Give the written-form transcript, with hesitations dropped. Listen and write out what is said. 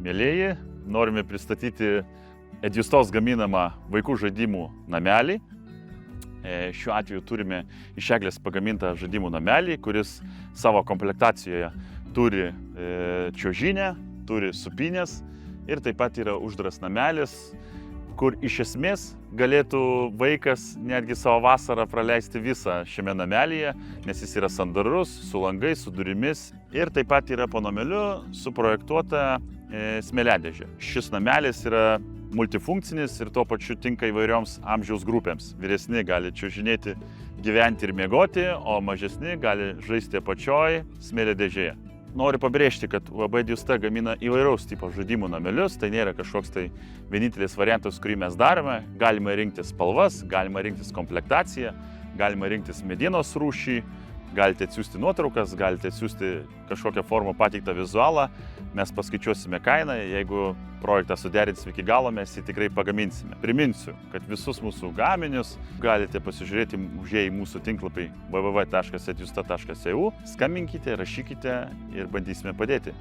Mėlėjai, norime pristatyti Edjustos gaminamą vaikų žaidimų namelį. Šiuo atveju turime iš eglės pagamintą žaidimų namelį, kuris savo komplektacijoje turi čiuožynę, turi supynės ir taip pat yra uždaras namelis, kur iš esmės galėtų vaikas netgi savo vasarą praleisti visą šiame namelyje, nes jis yra sandarus, su langais, su durimis ir taip pat yra po nameliu suprojektuota smėliadėžė. Šis namelis yra multifunkcinis ir tuo pačiu tinka įvairioms amžiaus grupėms. Vyresni gali čiuožinėti, gyventi ir miegoti, o mažesni gali žaisti apačioj smėliadėžėje. Noriu pabrėžti, kad UAB Edjusta gamina įvairaus tipo žaidimų namelius, tai nėra kažkoks tai vienintelis variantas, kurį mes darome. Galima rinktis spalvas, galima rinktis komplektaciją, galima rinktis medienos rūšį, galite atsiųsti nuotraukas, galite atsiųsti kažkokią formą pateiktą vizualą, mes paskaičiuosime kainą, jeigu projektą suderinsime iki galo, mes jį tikrai pagaminsime. Priminsiu, kad visus mūsų gaminius galite pasižiūrėti užėję į mūsų tinklapį www.edjusta.eu, skambinkite, rašykite ir bandysime padėti.